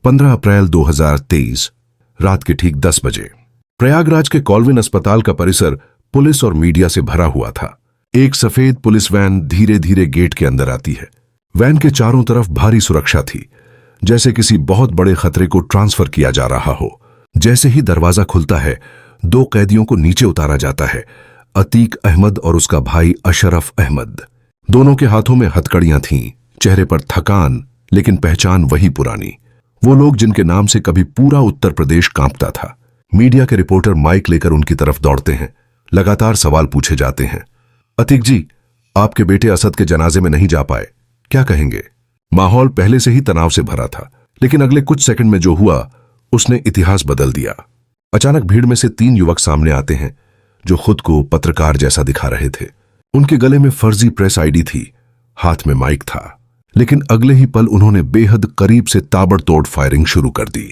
15 अप्रैल 2023 रात के ठीक 10 बजे प्रयागराज के कॉल्विन अस्पताल का परिसर पुलिस और मीडिया से भरा हुआ था। एक सफेद पुलिस वैन धीरे धीरे गेट के अंदर आती है। वैन के चारों तरफ भारी सुरक्षा थी, जैसे किसी बहुत बड़े खतरे को ट्रांसफर किया जा रहा हो। जैसे ही दरवाजा खुलता है, 2 कैदियों को नीचे उतारा जाता है, अतीक अहमद और उसका भाई अशरफ अहमद। दोनों के हाथों में हथकड़ियां थीं, चेहरे पर थकान, लेकिन पहचान वही पुरानी। वो लोग जिनके नाम से कभी पूरा उत्तर प्रदेश कांपता था। मीडिया के रिपोर्टर माइक लेकर उनकी तरफ दौड़ते हैं। लगातार सवाल पूछे जाते हैं। अतीक जी, आपके बेटे असद के जनाजे में नहीं जा पाए, क्या कहेंगे? माहौल पहले से ही तनाव से भरा था, लेकिन अगले कुछ सेकंड में जो हुआ उसने इतिहास बदल दिया। अचानक भीड़ में से 3 युवक सामने आते हैं जो खुद को पत्रकार जैसा दिखा रहे थे। उनके गले में फर्जी प्रेस आईडी थी, हाथ में माइक था, लेकिन अगले ही पल उन्होंने बेहद करीब से ताबड़तोड़ फायरिंग शुरू कर दी।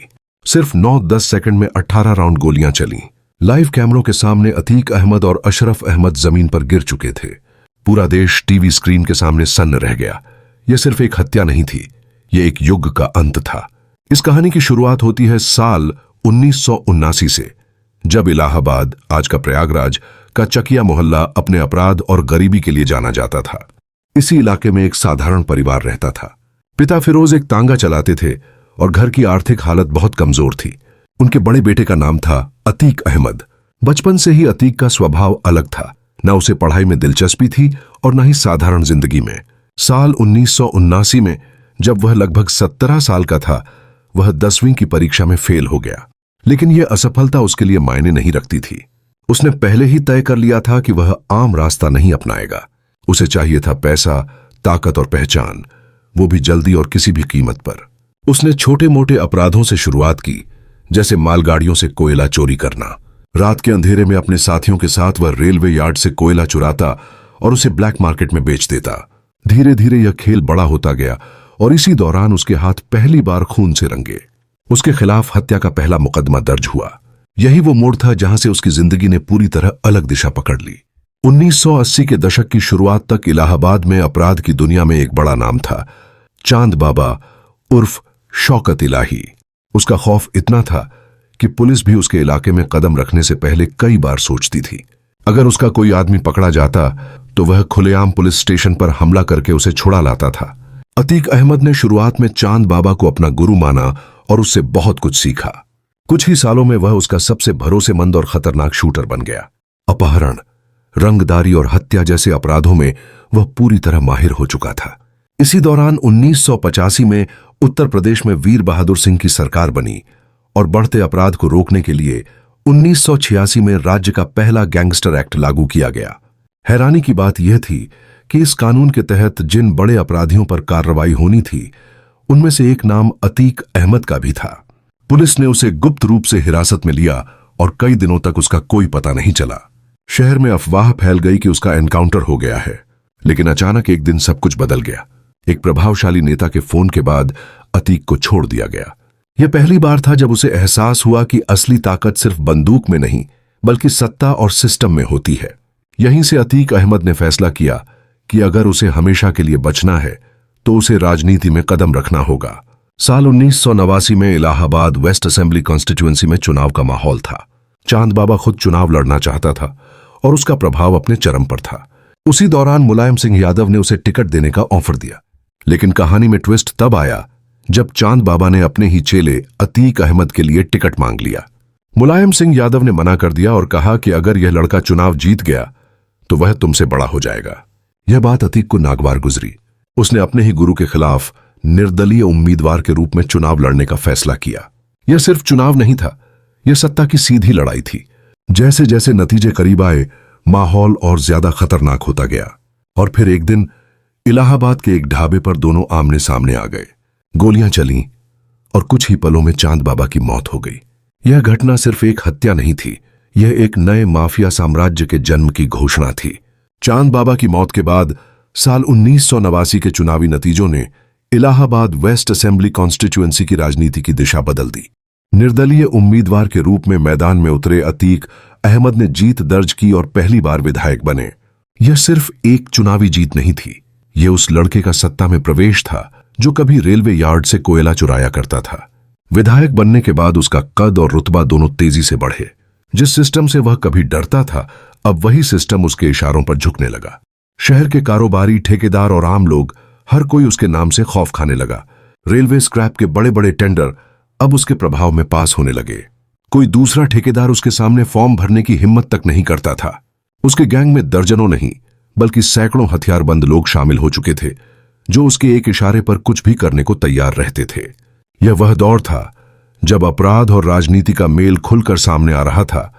सिर्फ 9-10 सेकंड में 18 राउंड गोलियां चलीं। लाइव कैमरों के सामने अतीक अहमद और अशरफ अहमद जमीन पर गिर चुके थे। पूरा देश टीवी स्क्रीन के सामने सन्न रह गया। यह सिर्फ एक हत्या नहीं थी, यह एक युग का अंत था। इस कहानी की शुरुआत होती है साल 1979 से, जब इलाहाबाद, आज का प्रयागराज, का चकिया मोहल्ला अपने अपराध और गरीबी के लिए जाना जाता था। इसी इलाके में एक साधारण परिवार रहता था। पिता फिरोज एक तांगा चलाते थे और घर की आर्थिक हालत बहुत कमजोर थी। उनके बड़े बेटे का नाम था अतीक अहमद। बचपन से ही अतीक का स्वभाव अलग था। न उसे पढ़ाई में दिलचस्पी थी और न ही साधारण जिंदगी में। साल 1979 में जब वह लगभग 17 साल का था, वह 10वीं की परीक्षा में फेल हो गया। लेकिन यह असफलता उसके लिए मायने नहीं रखती थी। उसने पहले ही तय कर लिया था कि वह आम रास्ता नहीं अपनाएगा। उसे चाहिए था पैसा, ताकत और पहचान, वो भी जल्दी और किसी भी कीमत पर। उसने छोटे मोटे अपराधों से शुरुआत की, जैसे मालगाड़ियों से कोयला चोरी करना। रात के अंधेरे में अपने साथियों के साथ वह रेलवे यार्ड से कोयला चुराता और उसे ब्लैक मार्केट में बेच देता। धीरे धीरे यह खेल बड़ा होता गया और इसी दौरान उसके हाथ पहली बार खून से रंगे। उसके खिलाफ हत्या का पहला मुकदमा दर्ज हुआ। यही वो मोड़ था जहां से उसकी जिंदगी ने पूरी तरह अलग दिशा पकड़ ली। 1980 के दशक की शुरुआत तक इलाहाबाद में अपराध की दुनिया में एक बड़ा नाम था, चांद बाबा उर्फ शौकत इलाही। उसका खौफ इतना था कि पुलिस भी उसके इलाके में कदम रखने से पहले कई बार सोचती थी। अगर उसका कोई आदमी पकड़ा जाता तो वह खुलेआम पुलिस स्टेशन पर हमला करके उसे छुड़ा लाता था। अतीक अहमद ने शुरुआत में चांद बाबा को अपना गुरु माना और उससे बहुत कुछ सीखा। कुछ ही सालों में वह उसका सबसे भरोसेमंद और खतरनाक शूटर बन गया। अपहरण, रंगदारी और हत्या जैसे अपराधों में वह पूरी तरह माहिर हो चुका था। इसी दौरान 1985 में उत्तर प्रदेश में वीर बहादुर सिंह की सरकार बनी और बढ़ते अपराध को रोकने के लिए 1986 में राज्य का पहला गैंगस्टर एक्ट लागू किया गया। हैरानी की बात यह थी कि इस कानून के तहत जिन बड़े अपराधियों पर कार्रवाई होनी थी, उनमें से एक नाम अतीक अहमद का भी था। पुलिस ने उसे गुप्त रूप से हिरासत में लिया और कई दिनों तक उसका कोई पता नहीं चला। शहर में अफवाह फैल गई कि उसका एनकाउंटर हो गया है, लेकिन अचानक एक दिन सब कुछ बदल गया। एक प्रभावशाली नेता के फोन के बाद अतीक को छोड़ दिया गया। यह पहली बार था जब उसे एहसास हुआ कि असली ताकत सिर्फ बंदूक में नहीं, बल्कि सत्ता और सिस्टम में होती है। यहीं से अतीक अहमद ने फैसला किया कि अगर उसे हमेशा के लिए बचना है तो उसे राजनीति में कदम रखना होगा। साल 1989 में इलाहाबाद वेस्ट असेंबली कॉन्स्टिट्यूएंसी में चुनाव का माहौल था। चांद बाबा खुद चुनाव लड़ना चाहता था और उसका प्रभाव अपने चरम पर था। उसी दौरान मुलायम सिंह यादव ने उसे टिकट देने का ऑफर दिया। लेकिन कहानी में ट्विस्ट तब आया जब चांद बाबा ने अपने ही चेले अतीक अहमद के लिए टिकट मांग लिया। मुलायम सिंह यादव ने मना कर दिया और कहा कि अगर यह लड़का चुनाव जीत गया तो वह तुमसे बड़ा हो जाएगा। यह बात अतीक को नागवार गुजरी। उसने अपने ही गुरु के खिलाफ निर्दलीय उम्मीदवार के रूप में चुनाव लड़ने का फैसला किया। यह सिर्फ चुनाव नहीं था, यह सत्ता की सीधी लड़ाई थी। जैसे जैसे नतीजे करीब आए, माहौल और ज्यादा खतरनाक होता गया। और फिर एक दिन इलाहाबाद के एक ढाबे पर दोनों आमने सामने आ गए। गोलियां चलीं और कुछ ही पलों में चांद बाबा की मौत हो गई। यह घटना सिर्फ एक हत्या नहीं थी, यह एक नए माफिया साम्राज्य के जन्म की घोषणा थी। चांद बाबा की मौत के बाद साल 1989 के चुनावी नतीजों ने इलाहाबाद वेस्ट असेंबली कॉन्स्टिट्यूएंसी की राजनीति की दिशा बदल दी। निर्दलीय उम्मीदवार के रूप में मैदान में उतरे अतीक अहमद ने जीत दर्ज की और पहली बार विधायक बने। यह सिर्फ एक चुनावी जीत नहीं थी, यह उस लड़के का सत्ता में प्रवेश था जो कभी रेलवे यार्ड से कोयला चुराया करता था। विधायक बनने के बाद उसका कद और रुतबा दोनों तेजी से बढ़े। जिस सिस्टम से वह कभी डरता था, अब वही सिस्टम उसके इशारों पर झुकने लगा। शहर के कारोबारी, ठेकेदार और आम लोग, हर कोई उसके नाम से खौफ खाने लगा। रेलवे स्क्रैप के बड़े बड़े टेंडर अब उसके प्रभाव में पास होने लगे। कोई दूसरा ठेकेदार उसके सामने फॉर्म भरने की हिम्मत तक नहीं करता था। उसके गैंग में दर्जनों नहीं बल्कि सैकड़ों हथियारबंद लोग शामिल हो चुके थे, जो उसके एक इशारे पर कुछ भी करने को तैयार रहते थे। यह वह दौर था जब अपराध और राजनीति का मेल खुलकर सामने आ रहा था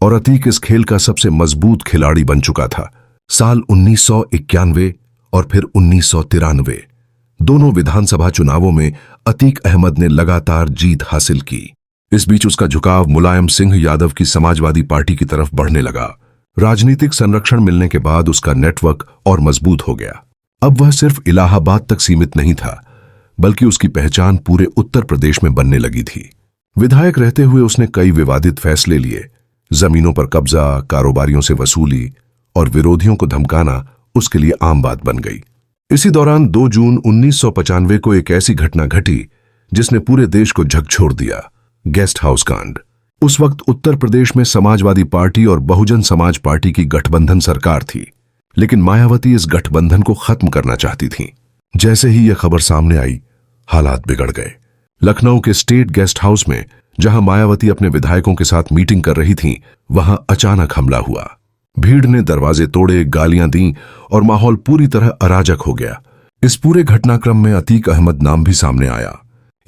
और अतीक इस खेल का सबसे मजबूत खिलाड़ी बन चुका था। साल 1991 और फिर 1993 दोनों विधानसभा चुनावों में अतीक अहमद ने लगातार जीत हासिल की। इस बीच उसका झुकाव मुलायम सिंह यादव की समाजवादी पार्टी की तरफ बढ़ने लगा। राजनीतिक संरक्षण मिलने के बाद उसका नेटवर्क और मजबूत हो गया। अब वह सिर्फ इलाहाबाद तक सीमित नहीं था, बल्कि उसकी पहचान पूरे उत्तर प्रदेश में बनने लगी थी। विधायक रहते हुए उसने कई विवादित फैसले लिए। जमीनों पर कब्जा, कारोबारियों से वसूली और विरोधियों को धमकाना उसके लिए आम बात बन गई। इसी दौरान 2 जून 1995 को एक ऐसी घटना घटी जिसने पूरे देश को झकझोर दिया, गेस्ट हाउस कांड। उस वक्त उत्तर प्रदेश में समाजवादी पार्टी और बहुजन समाज पार्टी की गठबंधन सरकार थी, लेकिन मायावती इस गठबंधन को खत्म करना चाहती थीं। जैसे ही यह खबर सामने आई, हालात बिगड़ गए। लखनऊ के स्टेट गेस्ट हाउस में, जहां मायावती अपने विधायकों के साथ मीटिंग कर रही थीं, वहां अचानक हमला हुआ। भीड़ ने दरवाजे तोड़े, गालियां दी और माहौल पूरी तरह अराजक हो गया। इस पूरे घटनाक्रम में अतीक अहमद नाम भी सामने आया।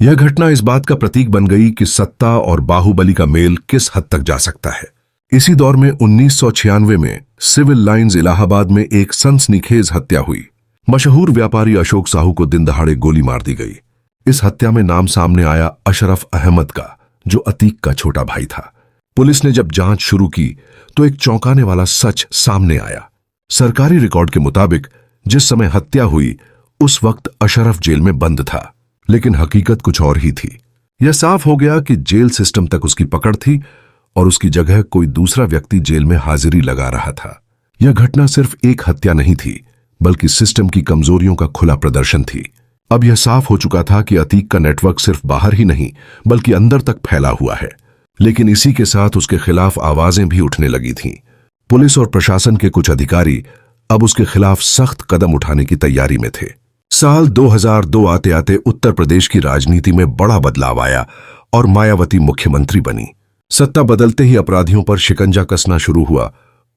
यह घटना इस बात का प्रतीक बन गई कि सत्ता और बाहुबली का मेल किस हद तक जा सकता है। इसी दौर में 1996 में सिविल लाइंस इलाहाबाद में एक सनसनीखेज हत्या हुई। मशहूर व्यापारी अशोक साहू को दिन दहाड़े गोली मार दी गई। इस हत्या में नाम सामने आया अशरफ अहमद का, जो अतीक का छोटा भाई था। पुलिस ने जब जांच शुरू की तो एक चौंकाने वाला सच सामने आया। सरकारी रिकॉर्ड के मुताबिक जिस समय हत्या हुई उस वक्त अशरफ जेल में बंद था, लेकिन हकीकत कुछ और ही थी। यह साफ हो गया कि जेल सिस्टम तक उसकी पकड़ थी और उसकी जगह कोई दूसरा व्यक्ति जेल में हाजिरी लगा रहा था। यह घटना सिर्फ एक हत्या नहीं थी, बल्कि सिस्टम की कमजोरियों का खुला प्रदर्शन थी। अब यह साफ हो चुका था कि अतीक का नेटवर्क सिर्फ बाहर ही नहीं बल्कि अंदर तक फैला हुआ है। लेकिन इसी के साथ उसके खिलाफ आवाजें भी उठने लगी थीं। पुलिस और प्रशासन के कुछ अधिकारी अब उसके खिलाफ सख्त कदम उठाने की तैयारी में थे। साल 2002 आते आते उत्तर प्रदेश की राजनीति में बड़ा बदलाव आया और मायावती मुख्यमंत्री बनी। सत्ता बदलते ही अपराधियों पर शिकंजा कसना शुरू हुआ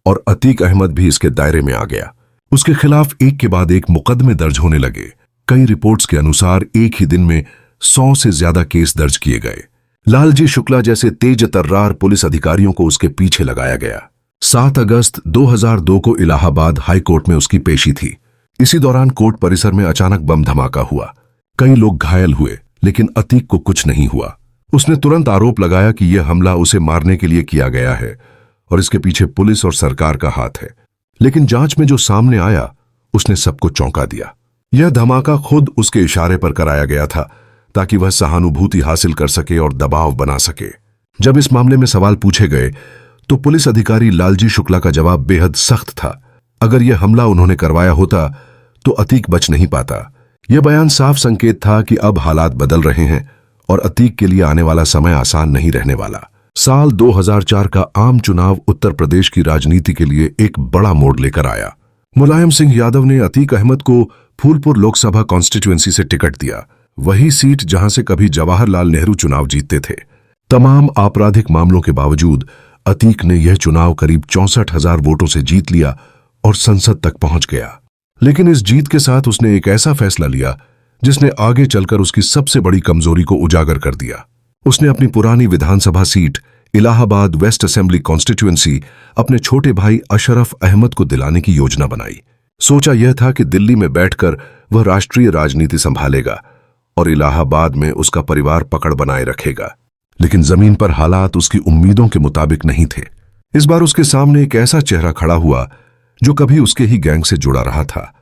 और अतीक अहमद भी इसके दायरे में आ गया। उसके खिलाफ एक के बाद एक मुकदमे दर्ज होने लगे। कई रिपोर्ट्स के अनुसार एक ही दिन में 100 से ज्यादा केस दर्ज किए गए। लालजी शुक्ला जैसे तेज तर्रार पुलिस अधिकारियों को उसके पीछे लगाया गया। 7 अगस्त 2002 को इलाहाबाद हाई कोर्ट में उसकी पेशी थी। इसी दौरान कोर्ट परिसर में अचानक बम धमाका हुआ। कई लोग घायल हुए, लेकिन अतीक को कुछ नहीं हुआ। उसने तुरंत आरोप लगाया कि यह हमला उसे मारने के लिए किया गया है और इसके पीछे पुलिस और सरकार का हाथ है। लेकिन जांच में जो सामने आया उसने सबको चौंका दिया। यह धमाका खुद उसके इशारे पर कराया गया था, ताकि वह सहानुभूति हासिल कर सके और दबाव बना सके। जब इस मामले में सवाल पूछे गए तो पुलिस अधिकारी लालजी शुक्ला का जवाब बेहद सख्त था। अगर यह हमला उन्होंने करवाया होता तो अतीक बच नहीं पाता। यह बयान साफ संकेत था कि अब हालात बदल रहे हैं और अतीक के लिए आने वाला समय आसान नहीं रहने वाला। साल 2004 का आम चुनाव उत्तर प्रदेश की राजनीति के लिए एक बड़ा मोड़ लेकर आया। मुलायम सिंह यादव ने अतीक अहमद को फूलपुर लोकसभा कॉन्स्टिट्यूएंसी से टिकट दिया, वही सीट जहां से कभी जवाहरलाल नेहरू चुनाव जीतते थे। तमाम आपराधिक मामलों के बावजूद अतीक ने यह चुनाव करीब 64,000 वोटों से जीत लिया और संसद तक पहुंच गया। लेकिन इस जीत के साथ उसने एक ऐसा फैसला लिया जिसने आगे चलकर उसकी सबसे बड़ी कमजोरी को उजागर कर दिया। उसने अपनी पुरानी विधानसभा seat Allahabad west assembly constituency अपने छोटे भाई अशरफ अहमद को दिलाने की योजना बनाई। सोचा यह था कि दिल्ली में बैठकर वह राष्ट्रीय राजनीति संभालेगा और इलाहाबाद में उसका परिवार पकड़ बनाए रखेगा। लेकिन जमीन पर हालात उसकी उम्मीदों के मुताबिक नहीं थे। इस बार उसके सामने एक ऐसा चेहरा खड़ा हुआ जो कभी उसके ही गैंग से जुड़ा रहा था,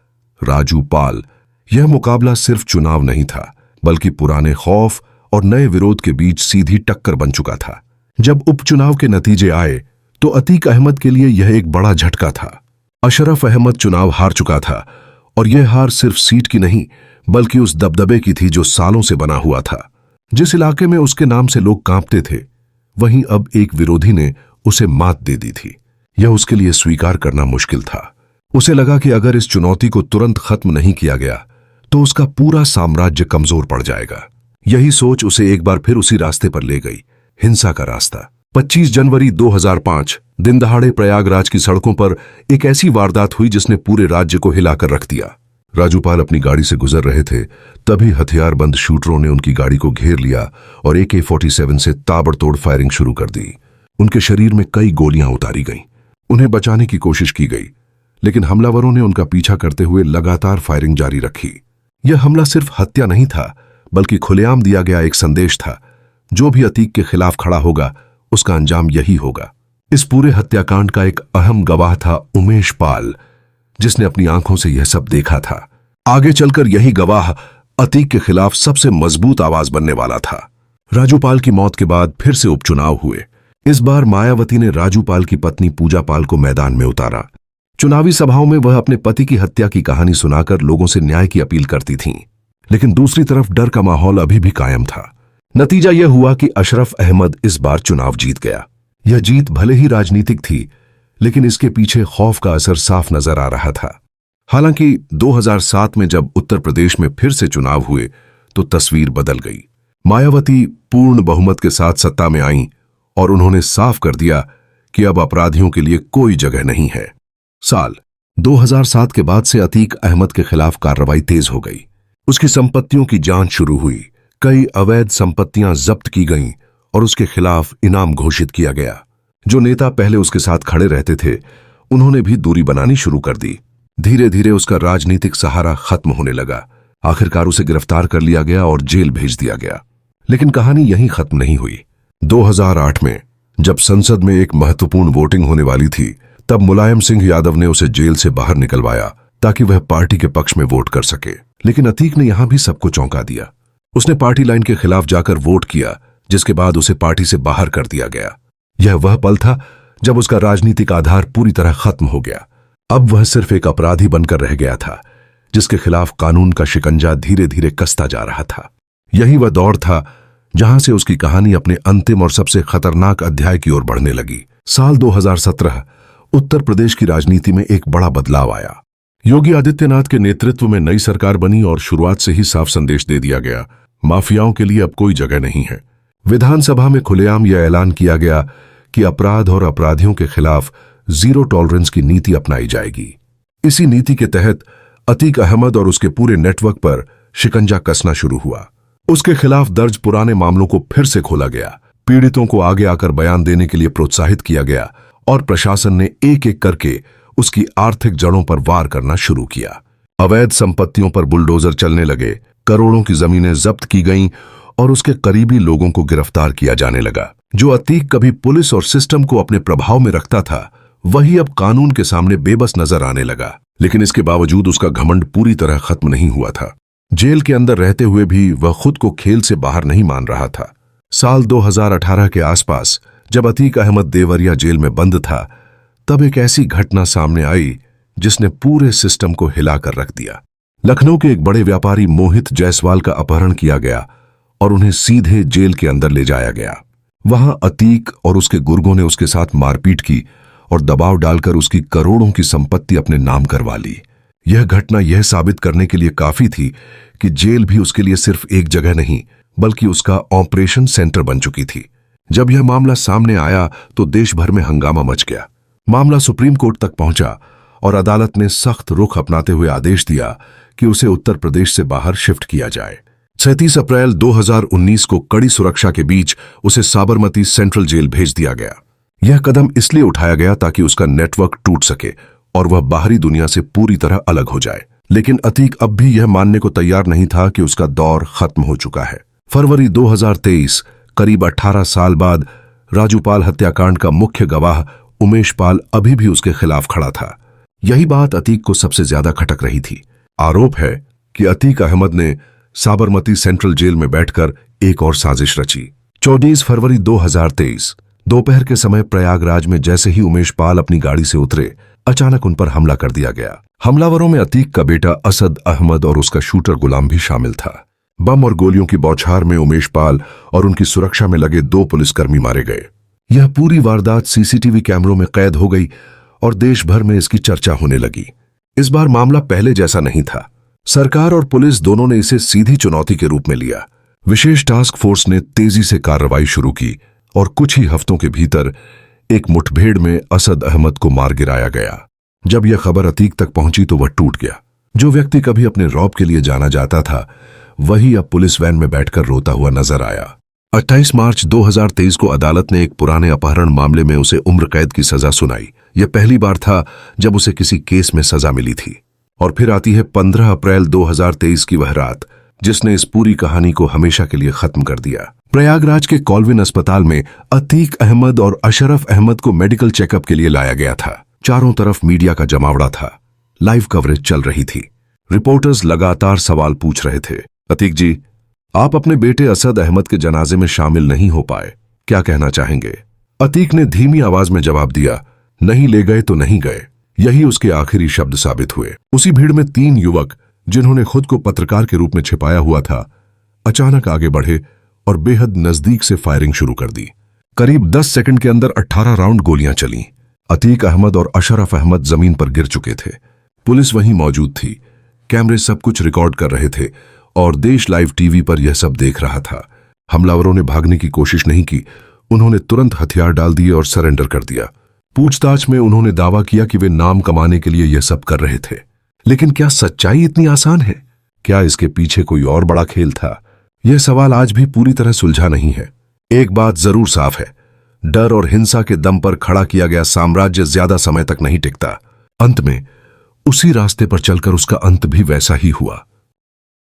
राजू पाल। यह मुकाबला सिर्फ चुनाव नहीं था, बल्कि पुराने खौफ और नए विरोध के बीच सीधी टक्कर बन चुका था। जब उपचुनाव के नतीजे आए तो अतीक अहमद के लिए यह एक बड़ा झटका था। अशरफ अहमद चुनाव हार चुका था और यह हार सिर्फ सीट की नहीं, बल्कि उस दबदबे की थी जो सालों से बना हुआ था। जिस इलाके में उसके नाम से लोग कांपते थे, वहीं अब एक विरोधी ने उसे मात दे दी थी। यह उसके लिए स्वीकार करना मुश्किल था। उसे लगा कि अगर इस चुनौती को तुरंत खत्म नहीं किया गया तो उसका पूरा साम्राज्य कमजोर पड़ जाएगा। यही सोच उसे एक बार फिर उसी रास्ते पर ले गई, हिंसा का रास्ता। 25 जनवरी 2005 दिन दहाड़े प्रयागराज की सड़कों पर एक ऐसी वारदात हुई जिसने पूरे राज्य को हिलाकर रख दिया। राजूपाल अपनी गाड़ी से गुजर रहे थे, तभी हथियारबंद शूटरों ने उनकी गाड़ी को घेर लिया और AK-47 से ताबड़तोड़ फायरिंग शुरू कर दी। उनके शरीर में कई गोलियां उतारी गईं। उन्हें बचाने की कोशिश की गई, लेकिन हमलावरों ने उनका पीछा करते हुए लगातार फायरिंग जारी रखी। यह हमला सिर्फ हत्या नहीं था, बल्कि खुलेआम दिया गया एक संदेश था, जो भी अतीक के खिलाफ खड़ा होगा उसका अंजाम यही होगा। इस पूरे हत्याकांड का एक अहम गवाह था उमेश पाल, जिसने अपनी आंखों से यह सब देखा था। आगे चलकर यही गवाह अतीक के खिलाफ सबसे मजबूत आवाज बनने वाला था। राजूपाल की मौत के बाद फिर से उपचुनाव हुए। इस बार मायावती ने राजूपाल की पत्नी पूजा पाल को मैदान में उतारा। चुनावी सभाओं में वह अपने पति की हत्या की कहानी सुनाकर लोगों से न्याय की अपील करती थीं, लेकिन दूसरी तरफ डर का माहौल अभी भी कायम था। नतीजा यह हुआ कि अशरफ अहमद इस बार चुनाव जीत गया। यह जीत भले ही राजनीतिक थी, लेकिन इसके पीछे खौफ का असर साफ नजर आ रहा था। हालांकि 2007 में जब उत्तर प्रदेश में फिर से चुनाव हुए तो तस्वीर बदल गई। मायावती पूर्ण बहुमत के साथ सत्ता में आईं और उन्होंने साफ कर दिया कि अब अपराधियों के लिए कोई जगह नहीं है। साल 2007 के बाद से अतीक अहमद के खिलाफ कार्रवाई तेज हो गई। उसकी संपत्तियों की जांच शुरू हुई, कई अवैध संपत्तियां जब्त की गईं और उसके खिलाफ इनाम घोषित किया गया। जो नेता पहले उसके साथ खड़े रहते थे, उन्होंने भी दूरी बनानी शुरू कर दी। धीरे धीरे उसका राजनीतिक सहारा खत्म होने लगा। आखिरकार उसे गिरफ्तार कर लिया गया और जेल भेज दिया गया। लेकिन कहानी यहीं खत्म नहीं हुई। 2008 में जब संसद में एक महत्वपूर्ण वोटिंग होने वाली थी, तब मुलायम सिंह यादव ने उसे जेल से बाहर निकलवाया ताकि वह पार्टी के पक्ष में वोट कर सके। लेकिन अतीक ने यहां भी सबको चौंका दिया। उसने पार्टी लाइन के खिलाफ जाकर वोट किया, जिसके बाद उसे पार्टी से बाहर कर दिया गया। यह वह पल था जब उसका राजनीतिक आधार पूरी तरह खत्म हो गया। अब वह सिर्फ एक अपराधी बनकर रह गया था, जिसके खिलाफ कानून का शिकंजा धीरे धीरे कसता जा रहा था। यही वह दौर था जहां से उसकी कहानी अपने अंतिम और सबसे खतरनाक अध्याय की ओर बढ़ने लगी। साल 2017 उत्तर प्रदेश की राजनीति में एक बड़ा बदलाव आया। योगी आदित्यनाथ के नेतृत्व में नई सरकार बनी और शुरुआत से ही साफ संदेश दे दिया गया, माफियाओं के लिए अब कोई जगह नहीं है। विधानसभा में खुलेआम यह ऐलान किया गया कि अपराध और अपराधियों के खिलाफ जीरो टॉलरेंस की नीति अपनाई जाएगी। इसी नीति के तहत अतीक अहमद और उसके पूरे नेटवर्क पर शिकंजा कसना शुरू हुआ। उसके खिलाफ दर्ज पुराने मामलों को फिर से खोला गया, पीड़ितों को आगे आकर बयान देने के लिए प्रोत्साहित किया गया और प्रशासन ने एक एक करके उसकी आर्थिक जड़ों पर वार करना शुरू किया। अवैध संपत्तियों पर बुलडोजर चलने लगे, करोड़ों की जमीनें जब्त की गईं और उसके करीबी लोगों को गिरफ्तार किया जाने लगा। जो अतीक कभी पुलिस और सिस्टम को अपने प्रभाव में रखता था, वही अब कानून के सामने बेबस नजर आने लगा। लेकिन इसके बावजूद उसका घमंड पूरी तरह खत्म नहीं हुआ था। जेल के अंदर रहते हुए भी वह खुद को खेल से बाहर नहीं मान रहा था। साल 2018 के आसपास जब अतीक अहमद देवरिया जेल में बंद था, तब एक ऐसी घटना सामने आई जिसने पूरे सिस्टम को हिलाकर रख दिया। लखनऊ के एक बड़े व्यापारी मोहित जायसवाल का अपहरण किया गया और उन्हें सीधे जेल के अंदर ले जाया गया। वहां अतीक और उसके गुर्गों ने उसके साथ मारपीट की और दबाव डालकर उसकी करोड़ों की संपत्ति अपने नाम करवा ली। यह घटना यह साबित करने के लिए काफी थी कि जेल भी उसके लिए सिर्फ एक जगह नहीं, बल्कि उसका ऑपरेशन सेंटर बन चुकी थी। जब यह मामला सामने आया तो देश भर में हंगामा मच गया। मामला सुप्रीम कोर्ट तक पहुंचा और अदालत ने सख्त रुख अपनाते हुए आदेश दिया कि उसे उत्तर प्रदेश से बाहर शिफ्ट किया जाए। 37 अप्रैल 2019 को कड़ी सुरक्षा के बीच उसे साबरमती सेंट्रल जेल भेज दिया गया। यह कदम इसलिए उठाया गया ताकि उसका नेटवर्क टूट सके और वह बाहरी दुनिया से पूरी तरह अलग हो जाए। लेकिन अतीक अब भी यह मानने को तैयार नहीं था कि उसका दौर खत्म हो चुका है। फरवरी 2023, करीब 18 साल बाद, राजूपाल हत्याकांड का मुख्य गवाह उमेश पाल अभी भी उसके खिलाफ खड़ा था। यही बात अतीक को सबसे ज्यादा खटक रही थी। आरोप है कि अतीक अहमद ने साबरमती सेंट्रल जेल में बैठकर एक और साजिश रची। 24 फरवरी 2023 दोपहर के समय प्रयागराज में जैसे ही उमेश पाल अपनी गाड़ी से उतरे, अचानक उन पर हमला कर दिया गया। हमलावरों में अतीक का बेटा असद अहमद और उसका शूटर गुलाम भी शामिल था। बम और गोलियों की बौछार में उमेश पाल और उनकी सुरक्षा में लगे 2 पुलिसकर्मी मारे गए। यह पूरी वारदात सीसीटीवी कैमरों में कैद हो गई और देश भर में इसकी चर्चा होने लगी। इस बार मामला पहले जैसा नहीं था। सरकार और पुलिस दोनों ने इसे सीधी चुनौती के रूप में लिया। विशेष टास्क फोर्स ने तेजी से कार्रवाई शुरू की और कुछ ही हफ्तों के भीतर एक मुठभेड़ में असद अहमद को मार गिराया गया। जब यह खबर अतीक तक पहुंची तो वह टूट गया। जो व्यक्ति कभी अपने रौब के लिए जाना जाता था, वही अब पुलिस वैन में बैठकर रोता हुआ नजर आया। 28 मार्च 2023 को अदालत ने एक पुराने अपहरण मामले में उसे उम्र कैद की सजा सुनाई। यह पहली बार था जब उसे किसी केस में सजा मिली थी। और फिर आती है 15 अप्रैल 2023 की वह रात, जिसने इस पूरी कहानी को हमेशा के लिए खत्म कर दिया। प्रयागराज के कॉल्विन अस्पताल में अतीक अहमद और अशरफ अहमद को मेडिकल चेकअप के लिए लाया गया था। चारों तरफ मीडिया का जमावड़ा था। लाइव कवरेज चल रही थी। रिपोर्टर्स लगातार सवाल पूछ रहे थे। अतीक जी, आप अपने बेटे असद अहमद के जनाजे में शामिल नहीं हो पाए, क्या कहना चाहेंगे? अतीक ने धीमी आवाज में जवाब दिया, नहीं ले गए तो नहीं गए। यही उसके आखिरी शब्द साबित हुए। उसी भीड़ में 3 युवक, जिन्होंने खुद को पत्रकार के रूप में छिपाया हुआ था, अचानक आगे बढ़े और बेहद नजदीक से फायरिंग शुरू कर दी। करीब 10 सेकंड के अंदर 18 राउंड गोलियां चलीं। अतीक अहमद और अशरफ अहमद जमीन पर गिर चुके थे। पुलिस वहीं मौजूद थी। कैमरे सब कुछ रिकॉर्ड कर रहे थे और देश लाइव टीवी पर यह सब देख रहा था। हमलावरों ने भागने की कोशिश नहीं की। उन्होंने तुरंत हथियार डाल दिए और सरेंडर कर दिया। पूछताछ में उन्होंने दावा किया कि वे नाम कमाने के लिए यह सब कर रहे थे। लेकिन क्या सच्चाई इतनी आसान है? क्या इसके पीछे कोई और बड़ा खेल था? यह सवाल आज भी पूरी तरह सुलझा नहीं है। एक बात जरूर साफ है, डर और हिंसा के दम पर खड़ा किया गया साम्राज्य ज्यादा समय तक नहीं टिकता। अंत में उसी रास्ते पर चलकर उसका अंत भी वैसा ही हुआ।